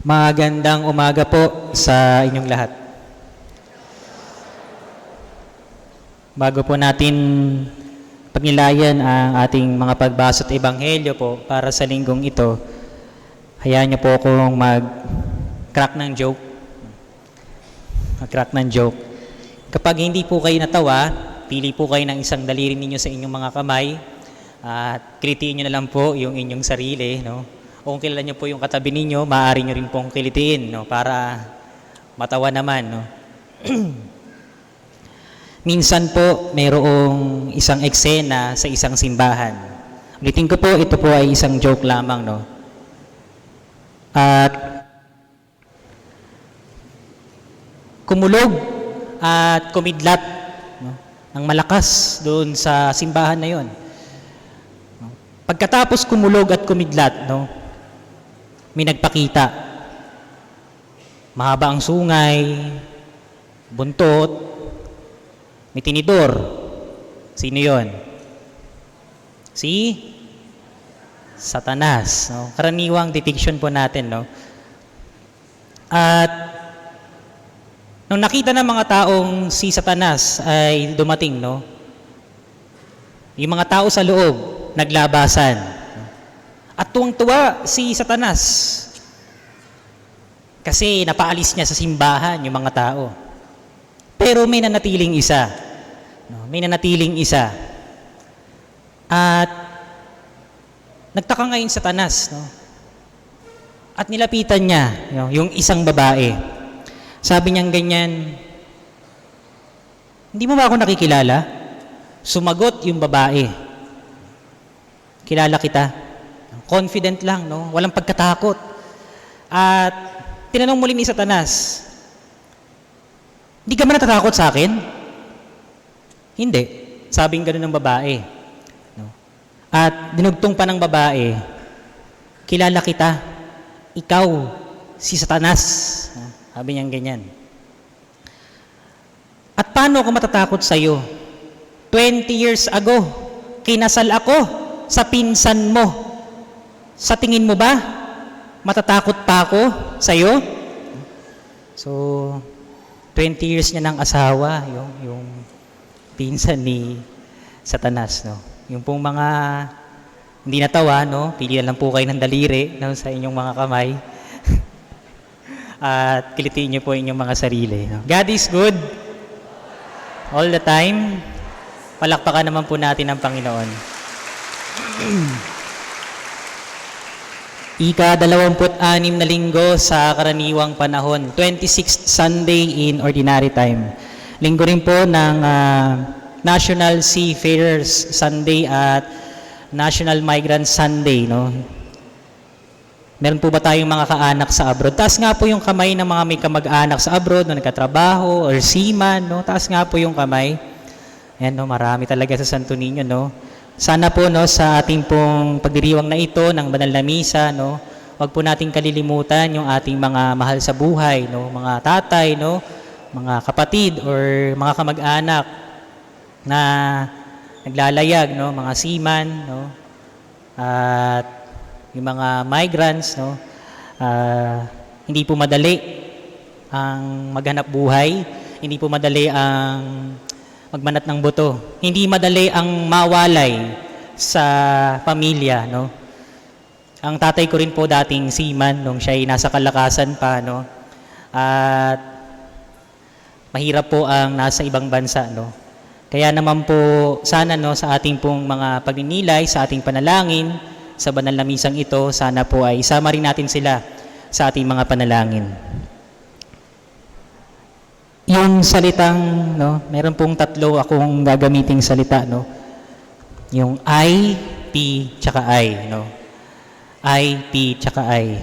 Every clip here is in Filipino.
Magandang umaga po sa inyong lahat. Bago po natin pagnilayan ang ating mga pagbasa at ebanghelyo po para sa linggong ito, hayaan niyo po akong mag-crack ng joke. Mag-crack ng joke. Kapag hindi po kayo natawa, pili po kayo ng isang daliri ninyo sa inyong mga kamay at kilitiin niyo na lang po yung inyong sarili, no? O kung kilala niyo po yung katabi ninyo, maaari niyo rin pong kilitiin, no? Para matawa naman, no? Minsan po, mayroong isang eksena sa isang simbahan. Ulitin ko po, ito po ay isang joke lamang, no? At kumulog at kumidlat, no? Ang malakas doon sa simbahan na yon. Pagkatapos kumulog at kumidlat, no? May nagpakita. Mahaba ang sungay, buntot, may tinidor. Sino yon? Si Satanas. No? Karaniwang depiction po natin. No? At nung nakita ng mga taong si Satanas ay dumating, no? Yung mga tao sa loob, naglabasan. At tuwang-tuwa si Satanas kasi napaalis niya sa simbahan yung mga tao. Pero may nanatiling isa. No? May nanatiling isa. At nagtaka ngayon Satanas. No? At nilapitan niya, no? Yung isang babae. Sabi niya ganyan, "Hindi mo ba ako nakikilala?" Sumagot yung babae, "Kilala kita." Confident lang, no? Walang pagkatakot. At tinanong muli ni Satanas, "Hindi ka ba natatakot sa akin?" "Hindi." Sabing gano'n ng babae. No? At dinugtong pa ng babae, "Kilala kita. Ikaw, si Satanas." No? Sabi niya ganyan. "At paano ako matatakot sa iyo? 20 years ago, kinasal ako sa pinsan mo. Sa tingin mo ba, matatakot pa ako sa iyo?" So, 20 years niya ng asawa, yung pinsan ni Satanas, no? Yung pong mga hindi natawa, no? Pili na lang po kayo ng daliri, no? Sa inyong mga kamay. At kilitiin niyo po inyong mga sarili. No? God is good all the time. Palakpakan naman po natin ang Panginoon. Ika-26 na linggo sa karaniwang panahon, 26th Sunday in Ordinary Time. Linggo rin po ng National Seafarers Sunday at National Migrant Sunday. No? Meron po ba tayong mga kaanak sa abroad? Taas nga po yung kamay ng mga may kamag-anak sa abroad na nagkatrabaho or seaman. No? Taas nga po yung kamay. Ayan, no? Marami talaga sa Santo Niño, no? Sana po, no, sa ating pong pagdiriwang na ito ng banal na misa, no, wag po nating kalilimutan yung ating mga mahal sa buhay, no, mga tatay, no, mga kapatid or mga kamag-anak na naglalayag, no, mga seaman, no, at yung mga migrants, no, hindi po madali ang maghanap buhay, hindi po madali ang magmanat ng buto. Hindi madali ang mawalay sa pamilya, no? Ang tatay ko rin po dating seaman nung siya ay nasa kalakasan pa, no? At mahirap po ang nasa ibang bansa, no? Kaya naman po sana, no, sa ating pong mga pagninilay, sa ating panalangin, sa banal na misang ito, sana po ay isama rin natin sila sa ating mga panalangin. Yung salitang, no, meron pong tatlo akong gagamiting salita, no. Yung I, P, tsaka I, no. I, P, tsaka I.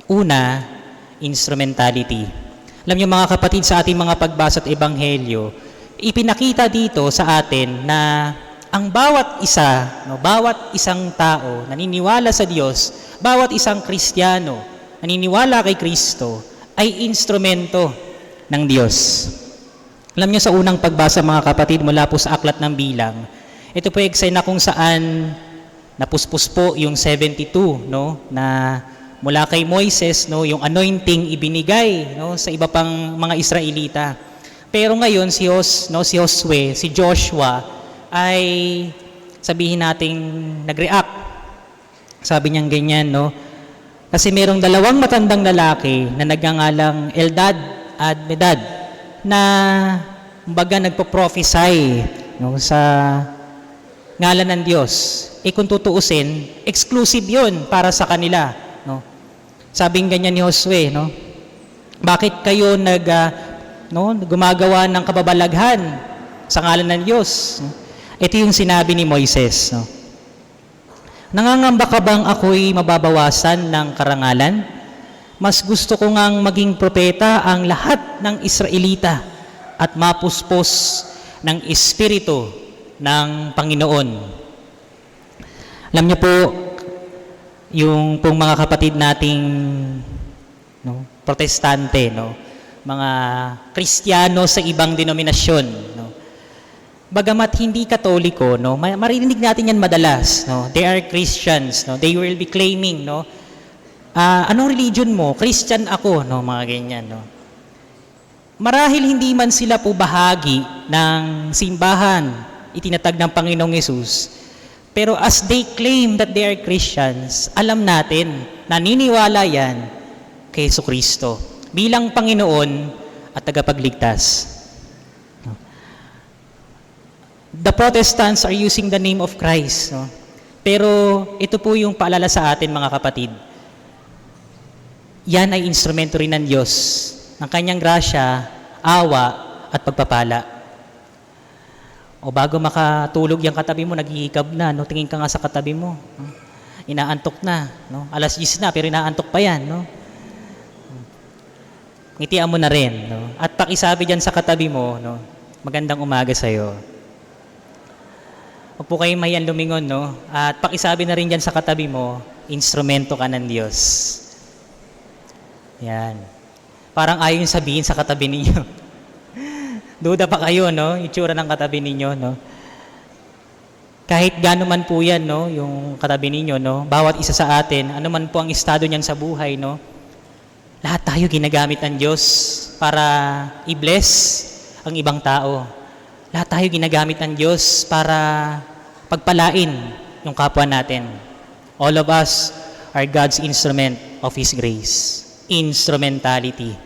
Una, instrumentality. Alam niyo mga kapatid, sa ating mga pagbasa at ebanghelyo, ipinakita dito sa atin na ang bawat isa, no, bawat isang tao naniniwala sa Diyos, bawat isang Kristiyano naniniwala kay Kristo ay instrumento ng Diyos. Alam niyo sa unang pagbasa mga kapatid mula po sa Aklat ng Bilang, ito po eksena kung saan napuspos po yung 72, no, na mula kay Moises, no, yung anointing ibinigay, no, sa iba pang mga Israelita. Pero ngayon si Josue, si Joshua ay sabihin nating nag-react. Sabi niya ganyan, no? Kasi merong dalawang matandang lalaki na nagngangalang Eldad at Medad na kumbaga nagpo-prophesy, no, sa ngalan ng Diyos. Kung tutuusin, exclusive 'yun para sa kanila, no? Sabing ganyan ni Josue, no? Bakit kayo gumagawa ng kababalaghan sa ngalan ng Diyos? Ito yung sinabi ni Moises, no? Nangangamba ka bang ako'y mababawasan ng karangalan? Mas gusto ko ngang maging propeta ang lahat ng Israelita at mapuspos ng Espiritu ng Panginoon. Alam niyo po, yung pong mga kapatid nating, no, protestante, no, mga Kristiyano sa ibang denominasyon, no, bagamat hindi Katoliko, no, marinig natin yan madalas, no, they are Christians, no, they will be claiming, no, anong religion mo? Christian ako, no, mga ganyan, no. Marahil hindi man sila po bahagi ng simbahan itinatag ng Panginoong Yesus, pero as they claim that they are Christians, alam natin, naniniwala yan kay Jesucristo bilang Panginoon at tagapagligtas. The Protestants are using the name of Christ, no? Pero ito po yung paalala sa atin, mga kapatid. Yan ay instrumento rin ng Diyos, ng kanyang grasya, awa, at pagpapala. O bago makatulog yung katabi mo, naghihikab na, no? Tingin ka nga sa katabi mo, no? Inaantok na, no? Alas 10 na, pero inaantok pa yan, no? Ngitian mo na rin, no? At pakisabi dyan sa katabi mo, no? Magandang umaga sa'yo. Huwag po kayong mahiyan lumingon, no? At pakisabi na rin dyan sa katabi mo, instrumento ka ng Diyos. Yan. Parang ayaw yung sabihin sa katabi ninyo. Duda pa kayo, no? Itsura ng katabi ninyo, no? Kahit gaano man po yan, no? Yung katabi ninyo, no? Bawat isa sa atin, ano man po ang estado niyan sa buhay, no? Lahat tayo ginagamit ng Diyos para i-bless ang ibang tao. Lahat tayo ginagamit ng Diyos para pagpalain yung kapwa natin. All of us are God's instrument of His grace. Instrumentality.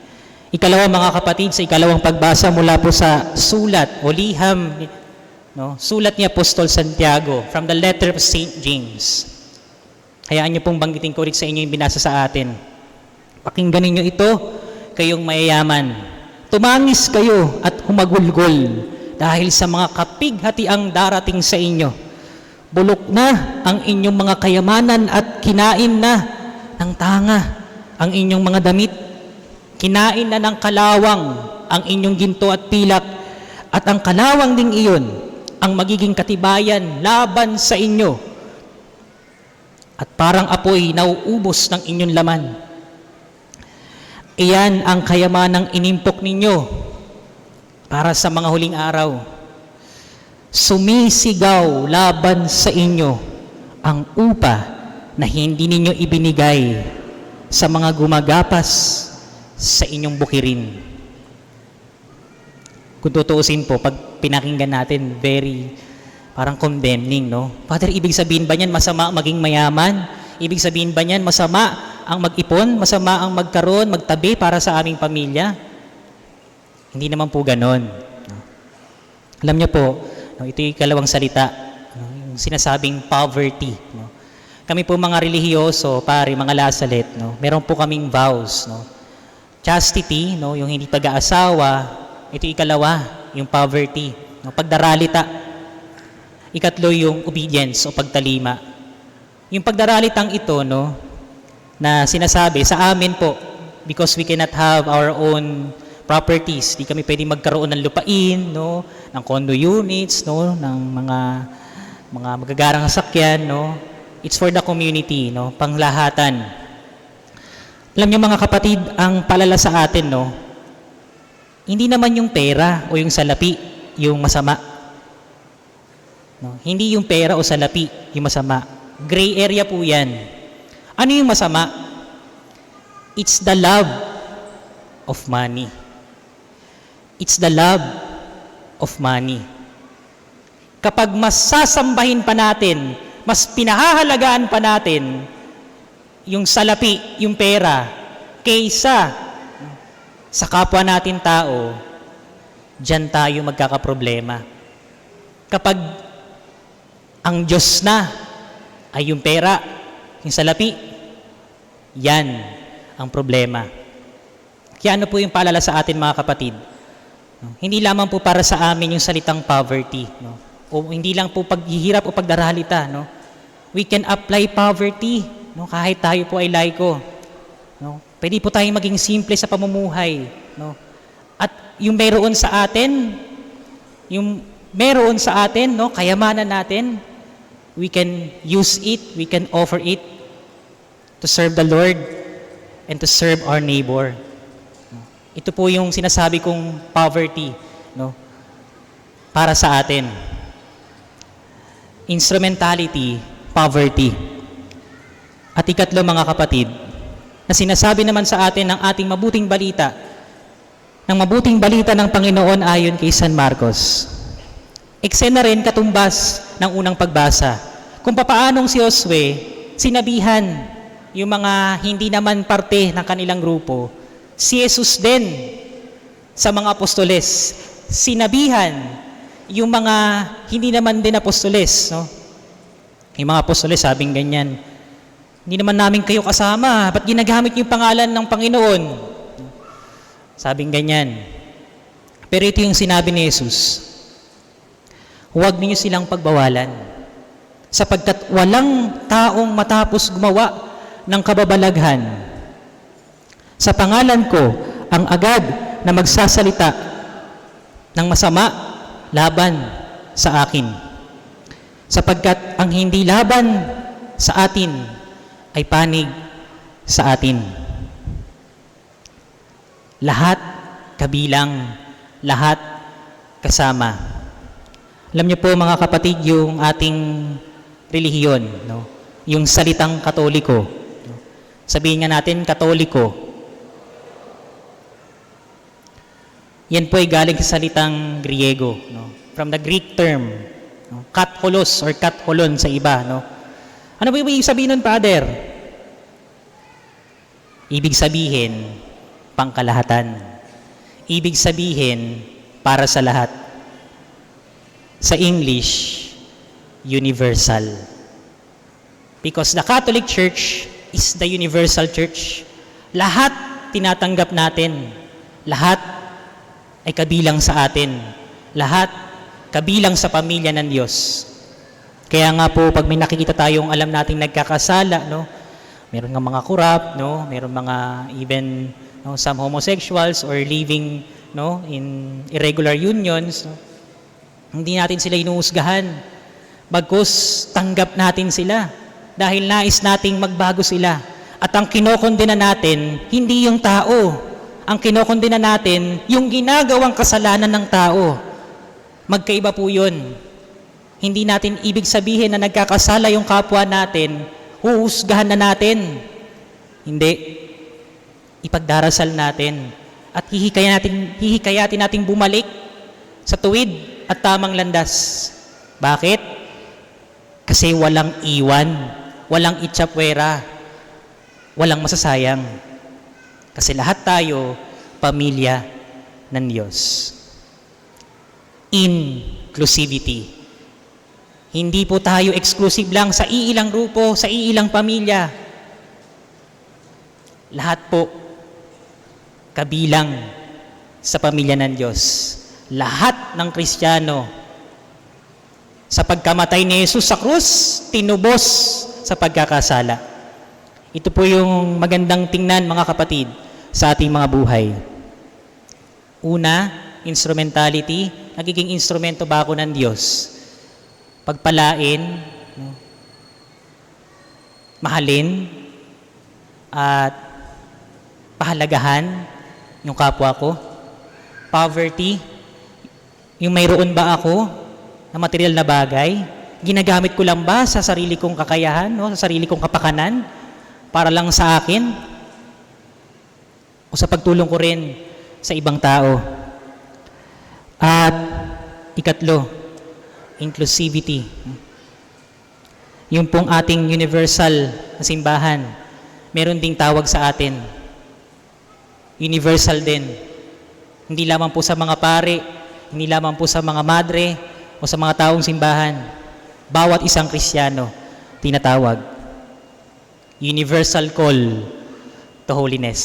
Ikalawa, mga kapatid, sa ikalawang pagbasa mula po sa sulat o liham, no, sulat ni Apostol Santiago from the letter of St. James. Hayaan niyo pong banggitin ko ulit sa inyo yung binasa sa atin. Pakinggan ninyo ito, kayong mayayaman. Tumangis kayo at humagulgol dahil sa mga kapighatiang darating sa inyo. Bulok na ang inyong mga kayamanan at kinain na ng tanga ang inyong mga damit. Kinain na ng kalawang ang inyong ginto at pilak, at ang kalawang ding iyon ang magiging katibayan laban sa inyo. At parang apoy nauubos ng inyong laman. Iyan ang kayamanang inimpok ninyo para sa mga huling araw. Sumisigaw laban sa inyo ang upa na hindi ninyo ibinigay sa mga gumagapas sa inyong bukirin. Kung tutuusin po, pag pinakinggan natin, very parang condemning, no? Father, ibig sabihin ba niyan masama maging mayaman? Ibig sabihin ba niyan masama ang mag-ipon? Masama ang magkaroon, magtabi para sa aming pamilya? Hindi naman po ganon. No? Alam niyo po, no, ito yung ikalawang salita, no, yung sinasabing poverty. No? Kami po mga relihiyoso, pare, mga lasalet, no, meron po kaming vows, no? Chastity, no, yung hindi pag-aasawa. Ito ikalawa, yung poverty, no, pagdaralita. Ikatlo, yung obedience o pagtalima. Yung pagdaralitang ito, no, na sinasabi sa amin po, because we cannot have our own properties. Di kami pwedeng magkaroon ng lupain, no, ng condo units, no, ng mga magagarang sasakyan, no. It's for the community, no, panglahatan. Alam niyo, mga kapatid, ang palala sa atin, no, hindi naman yung pera o yung salapi yung masama. No, hindi yung pera o salapi yung masama. Gray area po yan. Ano yung masama? It's the love of money. It's the love of money. Kapag mas sasambahin pa natin, mas pinahahalagaan pa natin yung salapi, yung pera, kaysa sa kapwa natin tao, diyan tayo magkakaproblema. Kapag ang Diyos na ay yung pera, yung salapi, yan ang problema. Kaya ano po yung paalala sa atin mga kapatid? Hindi lamang po para sa amin yung salitang poverty. O hindi lang po paghihirap o pagdaralita. We can apply poverty kahit tayo po ay laiko. Pwede po tayong maging simple sa pamumuhay. At yung meron sa atin, kayamanan natin, we can use it, we can offer it to serve the Lord and to serve our neighbor. Ito po yung sinasabi kong poverty, para sa atin. Instrumentality, poverty. At ikatlo mga kapatid, na sinasabi naman sa atin ng ating mabuting balita, ng Panginoon ayon kay San Marcos. Eksena rin katumbas ng unang pagbasa, kung papaanong si Josue sinabihan yung mga hindi naman parte ng kanilang grupo, si Jesus din sa mga apostoles, sinabihan yung mga hindi naman din apostoles. Yung mga apostoles sabing ganyan, hindi naman namin kayo kasama, ba't ginagamit yung pangalan ng Panginoon? Sabing ganyan. Pero ito yung sinabi ni Jesus, huwag niyo silang pagbawalan, sapagkat walang taong matapos gumawa ng kababalaghan sa pangalan ko ang agad na magsasalita ng masama laban sa akin, sapagkat ang hindi laban sa atin ay panig sa atin. Lahat kabilang, lahat kasama. Alam niyo po mga kapatid, yung ating relihiyon, yung salitang Katoliko. Sabihin nga natin, Katoliko. Yan po ay galing sa salitang Griego. From the Greek term, katholos or katholon sa iba. Ano ba ibig sabihin nun, Father? Ibig sabihin, pangkalahatan. Ibig sabihin, para sa lahat. Sa English, universal. Because the Catholic Church is the universal church. Lahat tinatanggap natin. Lahat ay kabilang sa atin. Lahat kabilang sa pamilya ng Diyos. Kaya nga po, pag may nakikita tayong alam nating nagkakasala, meron nga mga corrupt, meron mga even some homosexuals or living in irregular unions, hindi natin sila inuusgahan. Bagkus tanggap natin sila dahil nais nating magbago sila. At ang kinokondena natin, hindi yung tao. Ang kinokondena natin, yung ginagawang kasalanan ng tao. Magkaiba po yun. Hindi natin ibig sabihin na nagkakasala yung kapwa natin, huhusgahan na natin. Hindi. Ipagdarasal natin at hihikayatin natin bumalik sa tuwid at tamang landas. Bakit? Kasi walang iwan, walang itsapwera, walang masasayang. Kasi lahat tayo pamilya ng Diyos. Inclusivity. Hindi po tayo exclusive lang sa iilang grupo, sa iilang pamilya. Lahat po kabilang sa pamilya ng Diyos. Lahat ng Kristiyano sa pagkamatay ni Jesus sa krus, tinubos sa pagkakasala. Ito po yung magandang tingnan mga kapatid sa ating mga buhay. Una, instrumentality. Nagiging instrumento ba ako ng Diyos? Pagpalain, mahalin, at pahalagahan yung kapwa ko. Poverty, yung mayroon ba ako na material na bagay, ginagamit ko lang ba sa sarili kong kakayahan, sa sarili kong kapakanan, para lang sa akin? o sa pagtulong ko rin sa ibang tao. At ikatlo, inclusivity. Yung pong ating universal na simbahan, meron ding tawag sa atin. Universal din. Hindi lamang po sa mga pare, hindi lamang po sa mga madre o sa mga taong simbahan. Bawat isang Kristiyano tinatawag. Universal call to holiness.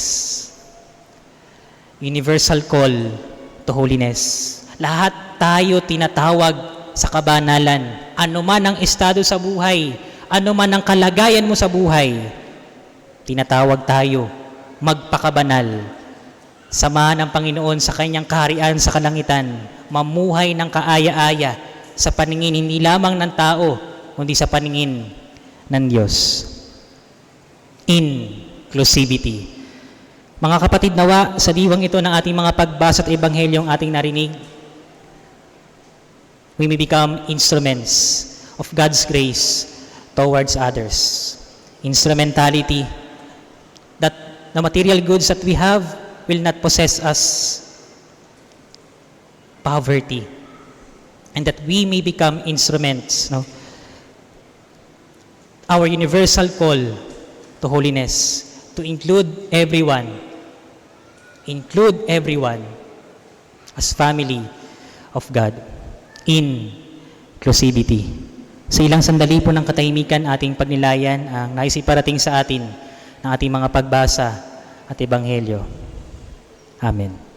Universal call to holiness. Lahat tayo tinatawag sa kabanalan. Ano man ang estado sa buhay, ano man ang kalagayan mo sa buhay, tinatawag tayo magpakabanal. Samahan ng Panginoon sa kanyang kaharian sa kalangitan, mamuhay ng kaaya-aya sa paningin hindi lamang ng tao, kundi sa paningin ng Diyos. Inclusivity. Mga kapatid, nawa sa diwang ito ng ating mga pagbasa at ebanghelyong ating narinig, we may become instruments of God's grace towards others. Instrumentality, that the material goods that we have will not possess us poverty, and that we may become instruments. No? Our universal call to holiness, to include everyone as family of God. Inclusivity. Sa ilang sandali po ng katahimikan ating pagnilayan ang naisiparating sa atin ng ating mga pagbasa at ebanghelyo. Amen.